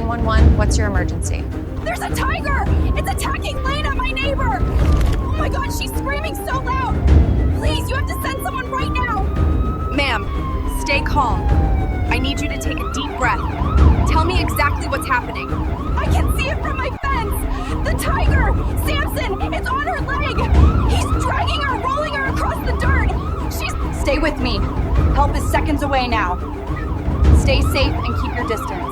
911. What's your emergency? There's a tiger! It's attacking Lena, my neighbor! Oh my god, she's screaming so loud! Please, you have to send someone right now! Ma'am, stay calm. I need you to take a deep breath. Tell me exactly what's happening. I can see it from my fence! The tiger! Samson! It's on her leg! He's dragging her, rolling her across the dirt! Stay with me. Help is seconds away now. Stay safe and keep your distance.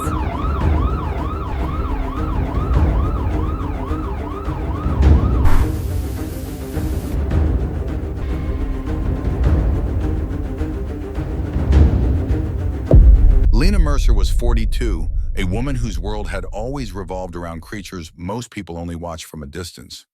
Lena Mercer was 42, a woman whose world had always revolved around creatures most people only watch from a distance.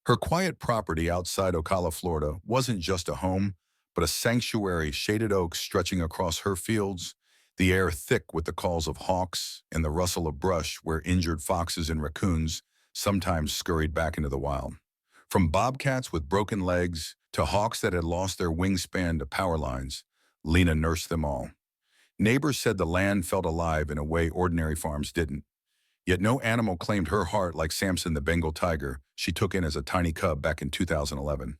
Her quiet property outside Ocala, Florida, wasn't just a home, but a sanctuary, shaded oaks stretching across her fields, the air thick with the calls of hawks and the rustle of brush where injured foxes and raccoons sometimes scurried back into the wild. From bobcats with broken legs to hawks that had lost their wingspan to power lines, Lena nursed them all. Neighbors said the land felt alive in a way ordinary farms didn't. Yet no animal claimed her heart like Samson the Bengal tiger she took in as a tiny cub back in 2011.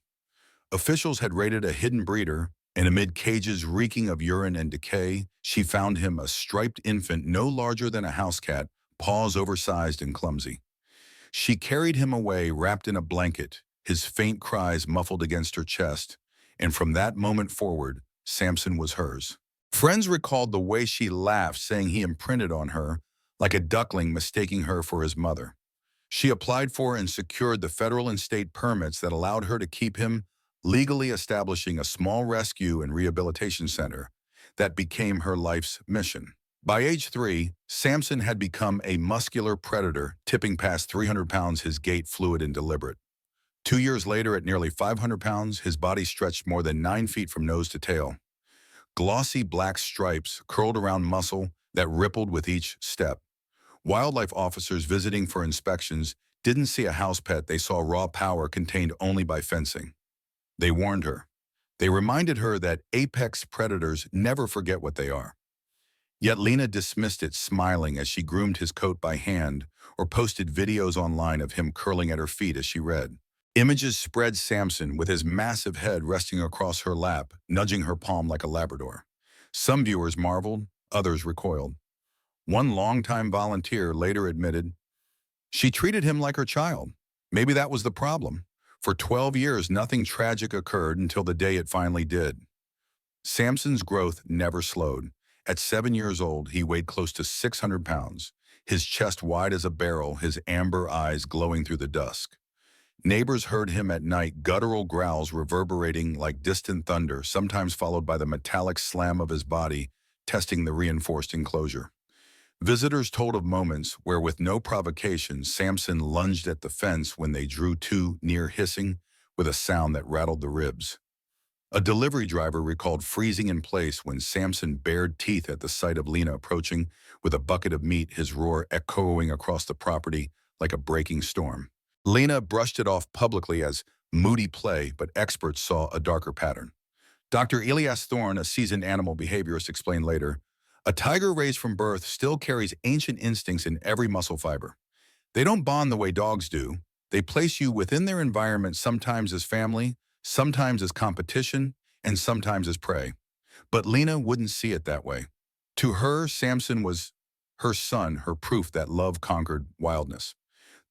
Officials had raided a hidden breeder, and amid cages reeking of urine and decay, she found him a striped infant no larger than a house cat, paws oversized and clumsy. She carried him away wrapped in a blanket, his faint cries muffled against her chest, and from that moment forward, Samson was hers. Friends recalled the way she laughed, saying he imprinted on her, like a duckling mistaking her for his mother. She applied for and secured the federal and state permits that allowed her to keep him, legally establishing a small rescue and rehabilitation center that became her life's mission. By age 3, Samson had become a muscular predator, tipping past 300 pounds, his gait fluid and deliberate. 2 years later, at nearly 500 pounds, his body stretched more than 9 feet from nose to tail. Glossy black stripes curled around muscle that rippled with each step. Wildlife officers visiting for inspections didn't see a house pet, they saw raw power contained only by fencing. They warned her. They reminded her that apex predators never forget what they are. Yet Lena dismissed it, smiling as she groomed his coat by hand or posted videos online of him curling at her feet as she read. Images spread Samson with his massive head resting across her lap, nudging her palm like a Labrador. Some viewers marveled, others recoiled. One longtime volunteer later admitted, she treated him like her child. Maybe that was the problem. For 12 years, nothing tragic occurred until the day it finally did. Samson's growth never slowed. At 7 years old, he weighed close to 600 pounds, his chest wide as a barrel, his amber eyes glowing through the dusk. Neighbors heard him at night, guttural growls reverberating like distant thunder, sometimes followed by the metallic slam of his body, testing the reinforced enclosure. Visitors told of moments where, with no provocation, Samson lunged at the fence when they drew too near, hissing with a sound that rattled the ribs. A delivery driver recalled freezing in place when Samson bared teeth at the sight of Lena approaching with a bucket of meat, his roar echoing across the property like a breaking storm. Lena brushed it off publicly as moody play, but experts saw a darker pattern. Dr. Elias Thorne, a seasoned animal behaviorist, explained later, a tiger raised from birth still carries ancient instincts in every muscle fiber. They don't bond the way dogs do. They place you within their environment, sometimes as family, sometimes as competition, and sometimes as prey. But Lena wouldn't see it that way. To her, Samson was her son, her proof that love conquered wildness.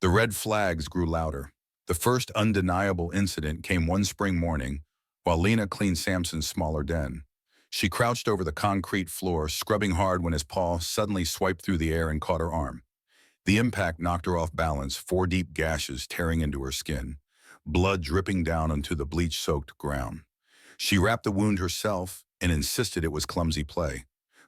The red flags grew louder. The first undeniable incident came one spring morning while Lena cleaned Samson's smaller den. She crouched over the concrete floor, scrubbing hard when his paw suddenly swiped through the air and caught her arm. The impact knocked her off balance, 4 deep gashes tearing into her skin, blood dripping down onto the bleach-soaked ground. She wrapped the wound herself and insisted it was clumsy play.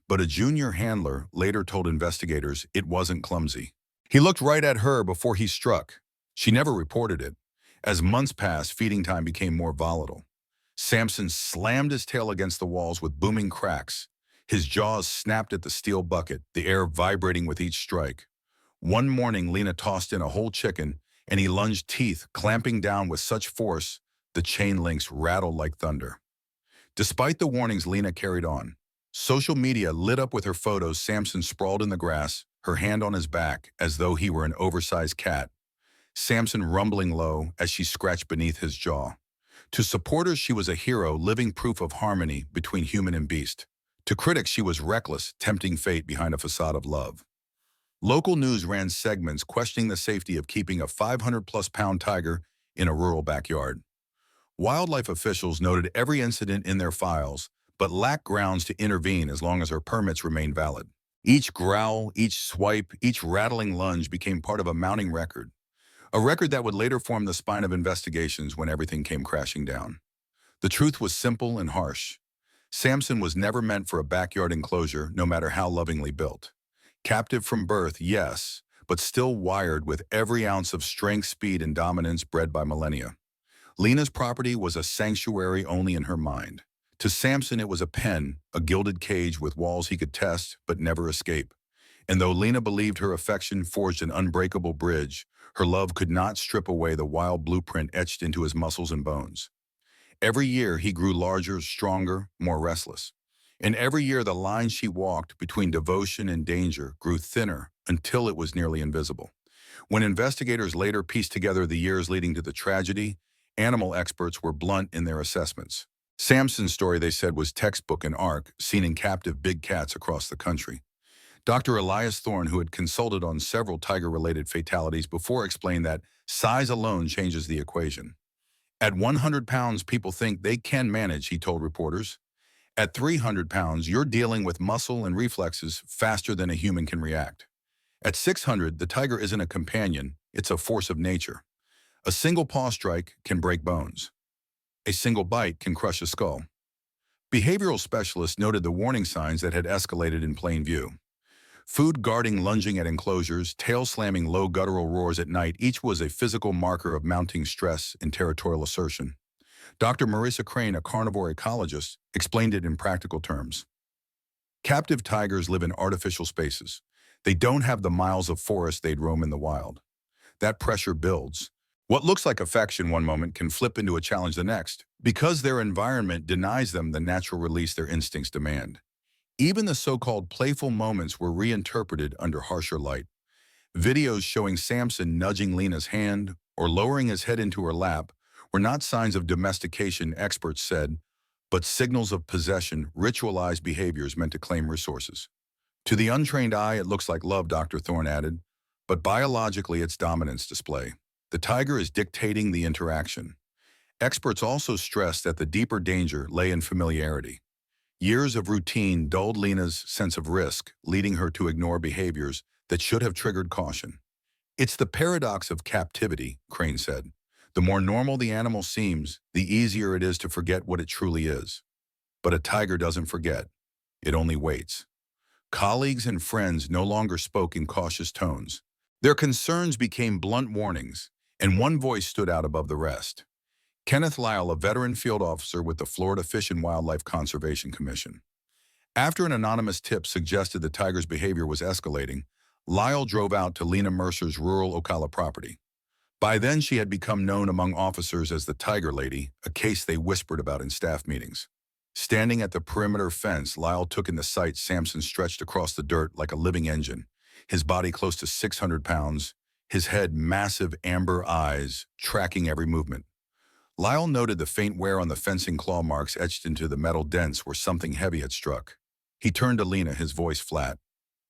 But a junior handler later told investigators it wasn't clumsy. He looked right at her before he struck. She never reported it. As months passed, feeding time became more volatile. Samson slammed his tail against the walls with booming cracks. His jaws snapped at the steel bucket, the air vibrating with each strike. One morning, Lena tossed in a whole chicken, and he lunged, teeth clamping down with such force, the chain links rattled like thunder. Despite the warnings, Lena carried on. Social media lit up with her photos, Samson sprawled in the grass, her hand on his back as though he were an oversized cat, Samson rumbling low as she scratched beneath his jaw. To supporters, she was a hero, living proof of harmony between human and beast. To critics, she was reckless, tempting fate behind a facade of love. Local news ran segments questioning the safety of keeping a 500-plus-pound tiger in a rural backyard. Wildlife officials noted every incident in their files, but lacked grounds to intervene as long as her permits remained valid. Each growl, each swipe, each rattling lunge became part of a mounting record. A record that would later form the spine of investigations when everything came crashing down. The truth was simple and harsh. Samson was never meant for a backyard enclosure, no matter how lovingly built. Captive from birth, yes, but still wired with every ounce of strength, speed, and dominance bred by millennia. Lena's property was a sanctuary only in her mind. To Samson, it was a pen, a gilded cage with walls he could test but never escape. And though Lena believed her affection forged an unbreakable bridge, her love could not strip away the wild blueprint etched into his muscles and bones. Every year, he grew larger, stronger, more restless. And every year, the line she walked between devotion and danger grew thinner until it was nearly invisible. When investigators later pieced together the years leading to the tragedy, animal experts were blunt in their assessments. Samson's story, they said, was textbook and arc, seen in captive big cats across the country. Dr. Elias Thorne, who had consulted on several tiger-related fatalities before, explained that size alone changes the equation. At 100 pounds, people think they can manage, he told reporters. At 300 pounds, you're dealing with muscle and reflexes faster than a human can react. At 600, the tiger isn't a companion, it's a force of nature. A single paw strike can break bones. A single bite can crush a skull. Behavioral specialists noted the warning signs that had escalated in plain view. Food guarding, lunging at enclosures, tail slamming, low guttural roars at night, each was a physical marker of mounting stress and territorial assertion. Dr. Marissa Crane, a carnivore ecologist, explained it in practical terms. Captive tigers live in artificial spaces. They don't have the miles of forest they'd roam in the wild. That pressure builds. What looks like affection one moment can flip into a challenge the next, because their environment denies them the natural release their instincts demand. Even the so-called playful moments were reinterpreted under harsher light. Videos showing Samson nudging Lena's hand or lowering his head into her lap were not signs of domestication, experts said, but signals of possession, ritualized behaviors meant to claim resources. To the untrained eye, it looks like love, Dr. Thorne added, but biologically it's dominance display. The tiger is dictating the interaction. Experts also stressed that the deeper danger lay in familiarity. Years of routine dulled Lena's sense of risk, leading her to ignore behaviors that should have triggered caution. It's the paradox of captivity, Crane said. The more normal the animal seems, the easier it is to forget what it truly is. But a tiger doesn't forget. It only waits. Colleagues and friends no longer spoke in cautious tones. Their concerns became blunt warnings, and one voice stood out above the rest. Kenneth Lyle, a veteran field officer with the Florida Fish and Wildlife Conservation Commission. After an anonymous tip suggested the tiger's behavior was escalating, Lyle drove out to Lena Mercer's rural Ocala property. By then, she had become known among officers as the Tiger Lady, a case they whispered about in staff meetings. Standing at the perimeter fence, Lyle took in the sight Samson stretched across the dirt like a living engine, his body close to 600 pounds, his head massive amber eyes tracking every movement. Lyle noted the faint wear on the fencing claw marks etched into the metal dents where something heavy had struck. He turned to Lena, his voice flat.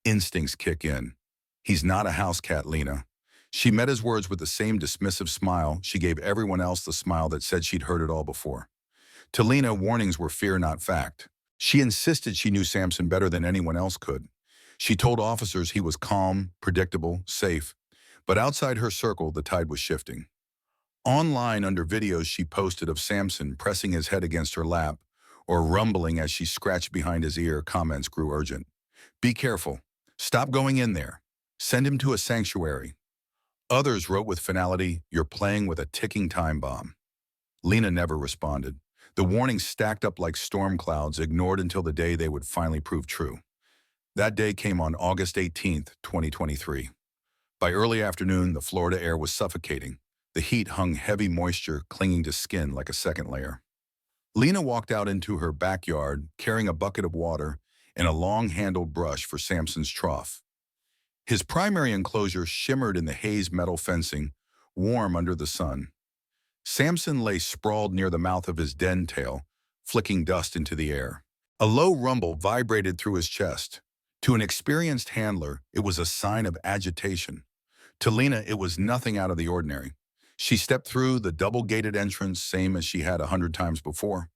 Instincts kick in. He's not a house cat, Lena. She met his words with the same dismissive smile she gave everyone else, the smile that said she'd heard it all before. To Lena, warnings were fear, not fact. She insisted she knew Samson better than anyone else could. She told officers he was calm, predictable, safe. But outside her circle, the tide was shifting. Online, under videos she posted of Samson pressing his head against her lap or rumbling as she scratched behind his ear, comments grew urgent. Be careful. Stop going in there. Send him to a sanctuary. Others wrote with finality, you're playing with a ticking time bomb. Lena never responded. The warnings stacked up like storm clouds, ignored until the day they would finally prove true. That day came on August 18, 2023. By early afternoon, the Florida air was suffocating. The heat hung heavy moisture clinging to skin like a second layer. Lena walked out into her backyard, carrying a bucket of water and a long-handled brush for Samson's trough. His primary enclosure shimmered in the haze metal fencing, warm under the sun. Samson lay sprawled near the mouth of his den tail, flicking dust into the air. A low rumble vibrated through his chest. To an experienced handler, it was a sign of agitation. To Lena, it was nothing out of the ordinary. She stepped through the double-gated entrance, same as she had 100 times before.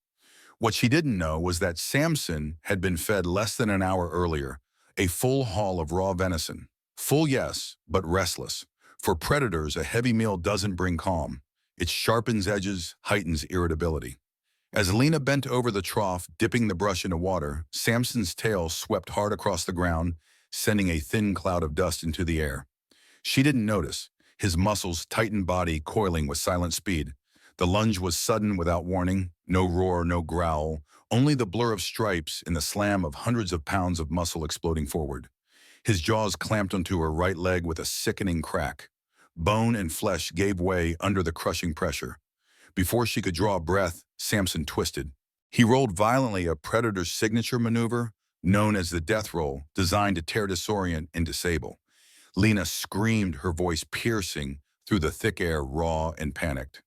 What she didn't know was that Samson had been fed less than an hour earlier, a full haul of raw venison. Full, yes, but restless. For predators, a heavy meal doesn't bring calm. It sharpens edges, heightens irritability. As Lena bent over the trough, dipping the brush into water, Samson's tail swept hard across the ground, sending a thin cloud of dust into the air. She didn't notice, his muscles, tightened body coiling with silent speed. The lunge was sudden without warning, no roar, no growl, only the blur of stripes and the slam of hundreds of pounds of muscle exploding forward. His jaws clamped onto her right leg with a sickening crack. Bone and flesh gave way under the crushing pressure. Before she could draw a breath, Samson twisted. He rolled violently, a predator's signature maneuver, known as the death roll, designed to tear, disorient, and disable. Lena screamed, her voice piercing through the thick air, raw and panicked.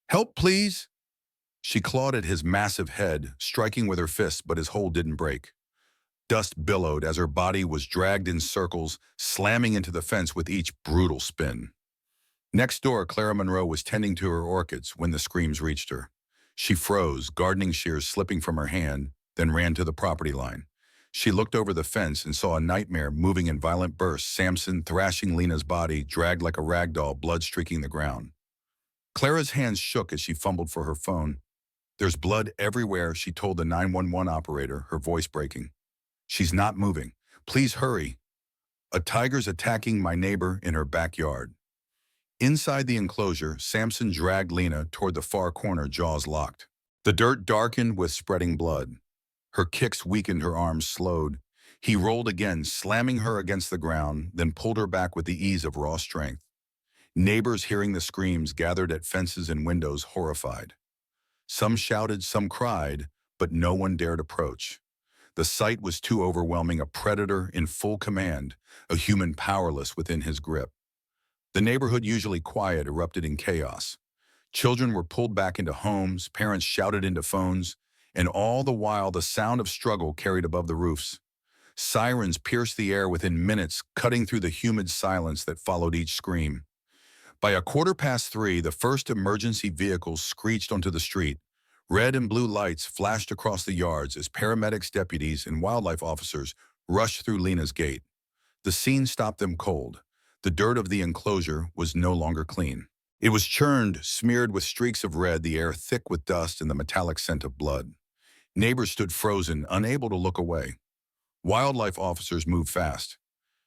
"Help, please!" She clawed at his massive head, striking with her fists, but his hold didn't break. Dust billowed as her body was dragged in circles, slamming into the fence with each brutal spin. Next door, Clara Monroe was tending to her orchids when the screams reached her. She froze, gardening shears slipping from her hand, then ran to the property line. She looked over the fence and saw a nightmare moving in violent bursts, Samson thrashing Lena's body, dragged like a rag doll, blood streaking the ground. Clara's hands shook as she fumbled for her phone. "There's blood everywhere," she told the 911 operator, her voice breaking. "She's not moving. Please hurry. A tiger's attacking my neighbor in her backyard." Inside the enclosure, Samson dragged Lena toward the far corner, jaws locked. The dirt darkened with spreading blood. Her kicks weakened, her arms slowed. He rolled again, slamming her against the ground, then pulled her back with the ease of raw strength. Neighbors, hearing the screams, gathered at fences and windows, horrified. Some shouted, some cried, but no one dared approach. The sight was too overwhelming, a predator in full command, a human powerless within his grip. The neighborhood, usually quiet, erupted in chaos. Children were pulled back into homes, parents shouted into phones, and all the while the sound of struggle carried above the roofs. Sirens pierced the air within minutes, cutting through the humid silence that followed each scream. By 3:15, the first emergency vehicles screeched onto the street. Red and blue lights flashed across the yards as paramedics, deputies, and wildlife officers rushed through Lena's gate. The scene stopped them cold. The dirt of the enclosure was no longer clean. It was churned, smeared with streaks of red, the air thick with dust and the metallic scent of blood. Neighbors stood frozen, unable to look away. Wildlife officers moved fast.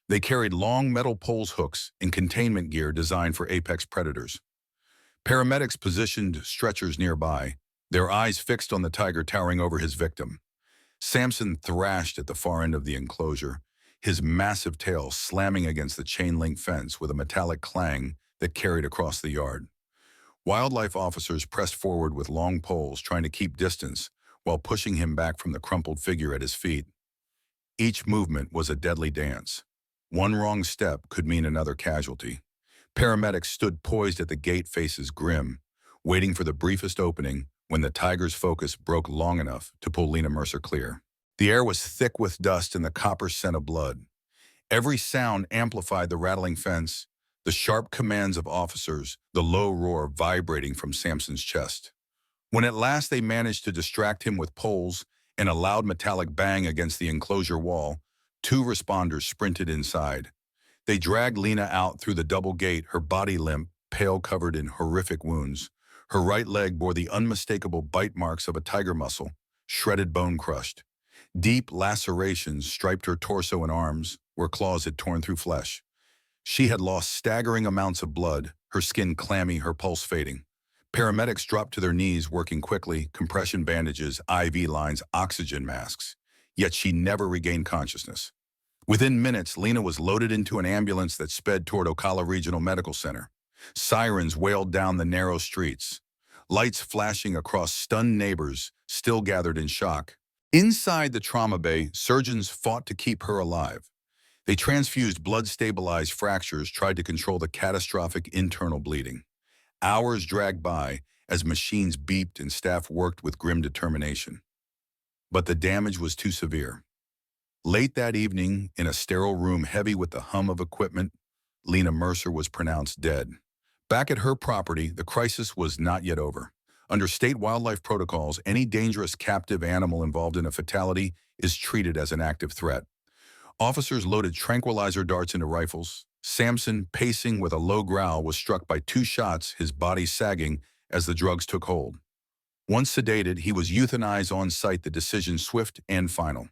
They carried long metal poles, hooks, and containment gear designed for apex predators. Paramedics positioned stretchers nearby, their eyes fixed on the tiger towering over his victim. Samson thrashed at the far end of the enclosure, his massive tail slamming against the chain-link fence with a metallic clang that carried across the yard. Wildlife officers pressed forward with long poles, trying to keep distance while pushing him back from the crumpled figure at his feet. Each movement was a deadly dance. One wrong step could mean another casualty. Paramedics stood poised at the gate, faces grim, waiting for the briefest opening when the tiger's focus broke long enough to pull Lena Mercer clear. The air was thick with dust and the copper scent of blood. Every sound amplified the rattling fence, the sharp commands of officers, the low roar vibrating from Samson's chest. When at last they managed to distract him with poles and a loud metallic bang against the enclosure wall, 2 responders sprinted inside. They dragged Lena out through the double gate, her body limp, pale, covered in horrific wounds. Her right leg bore the unmistakable bite marks of a tiger muscle, shredded bone crushed. Deep lacerations striped her torso and arms, where claws had torn through flesh. She had lost staggering amounts of blood, her skin clammy, her pulse fading. Paramedics dropped to their knees, working quickly, compression bandages, IV lines, oxygen masks. Yet she never regained consciousness. Within minutes, Lena was loaded into an ambulance that sped toward Ocala Regional Medical Center. Sirens wailed down the narrow streets, lights flashing across stunned neighbors still gathered in shock. Inside the trauma bay, surgeons fought to keep her alive. They transfused blood-stabilized fractures, tried to control the catastrophic internal bleeding. Hours dragged by as machines beeped and staff worked with grim determination. But the damage was too severe. Late that evening, in a sterile room heavy with the hum of equipment, Lena Mercer was pronounced dead. Back at her property, the crisis was not yet over. Under state wildlife protocols, any dangerous captive animal involved in a fatality is treated as an active threat. Officers loaded tranquilizer darts into rifles. Samson, pacing with a low growl, was struck by 2 shots, his body sagging as the drugs took hold. Once sedated, he was euthanized on site, the decision swift and final.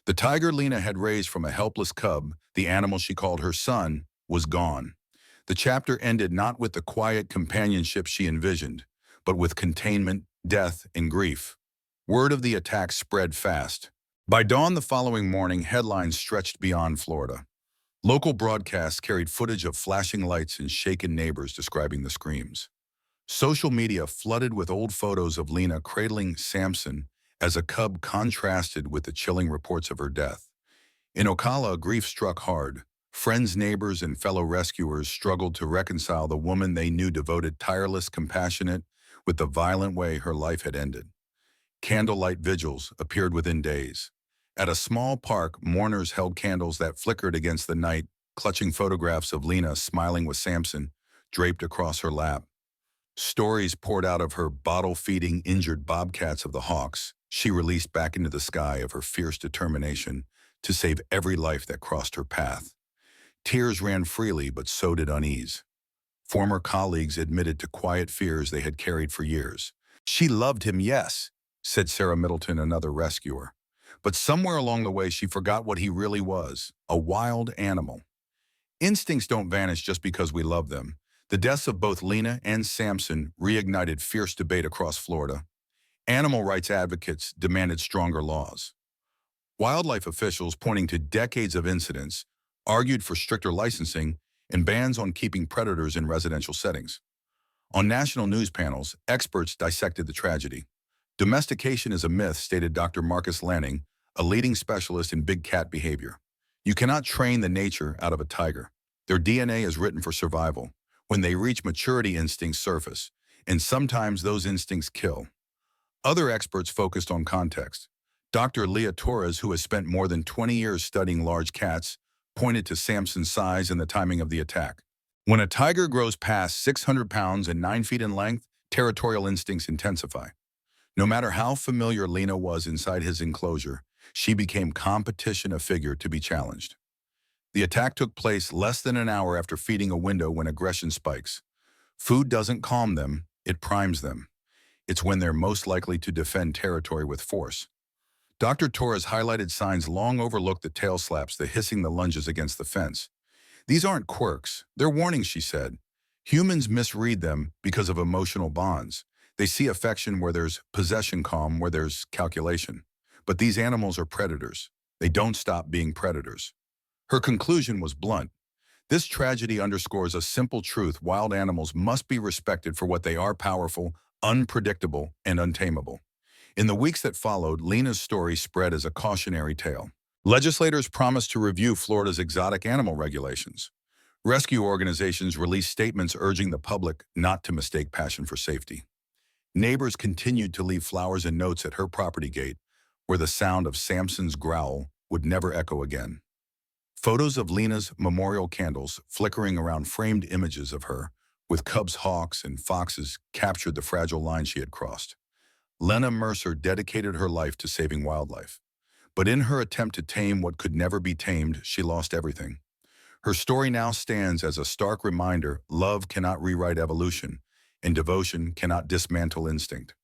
The tiger Lena had raised from a helpless cub, the animal she called her son, was gone. The chapter ended not with the quiet companionship she envisioned, but with containment, death, and grief. Word of the attack spread fast. By dawn the following morning, headlines stretched beyond Florida. Local broadcasts carried footage of flashing lights and shaken neighbors describing the screams. Social media flooded with old photos of Lena cradling Samson as a cub, contrasted with the chilling reports of her death. In Ocala, grief struck hard. Friends, neighbors, and fellow rescuers struggled to reconcile the woman they knew devoted, tireless, compassionate, with the violent way her life had ended. Candlelight vigils appeared within days. At a small park, mourners held candles that flickered against the night, clutching photographs of Lena smiling with Samson draped across her lap. Stories poured out of her, bottle-feeding injured bobcats of the hawks she released back into the sky, of her fierce determination to save every life that crossed her path. Tears ran freely, but so did unease. Former colleagues admitted to quiet fears they had carried for years. "She loved him, yes," said Sarah Middleton, another rescuer. "But somewhere along the way she forgot what he really was, a wild animal." Instincts don't vanish just because we love them. The deaths of both Lena and Samson reignited fierce debate across Florida. Animal rights advocates demanded stronger laws. Wildlife officials, pointing to decades of incidents, argued for stricter licensing and bans on keeping predators in residential settings. On national news panels, experts dissected the tragedy. "Domestication is a myth," stated Dr. Marcus Lanning, a leading specialist in big cat behavior. "You cannot train the nature out of a tiger. Their DNA is written for survival. When they reach maturity, instincts surface, and sometimes those instincts kill." Other experts focused on context. Dr. Leah Torres, who has spent more than 20 years studying large cats, pointed to Samson's size and the timing of the attack. When a tiger grows past 600 pounds and 9 feet in length, territorial instincts intensify. No matter how familiar Lena was inside his enclosure, she became competition, a figure to be challenged. The attack took place less than an hour after feeding a window when aggression spikes. Food doesn't calm them, it primes them. It's when they're most likely to defend territory with force. Dr. Torres highlighted signs long overlooked: the tail slaps, the hissing, the lunges against the fence. "These aren't quirks, they're warnings," she said. "Humans misread them because of emotional bonds. They see affection where there's possession, calm where there's calculation. But these animals are predators. They don't stop being predators." Her conclusion was blunt. "This tragedy underscores a simple truth: wild animals must be respected for what they are: powerful, unpredictable, and untamable." In the weeks that followed, Lena's story spread as a cautionary tale. Legislators promised to review Florida's exotic animal regulations. Rescue organizations released statements urging the public not to mistake passion for safety. Neighbors continued to leave flowers and notes at her property gate, where the sound of Samson's growl would never echo again. Photos of Lena's memorial candles flickering around framed images of her, with cubs, hawks, and foxes, captured the fragile line she had crossed. Lena Mercer dedicated her life to saving wildlife. But in her attempt to tame what could never be tamed, she lost everything. Her story now stands as a stark reminder: love cannot rewrite evolution, and devotion cannot dismantle instinct.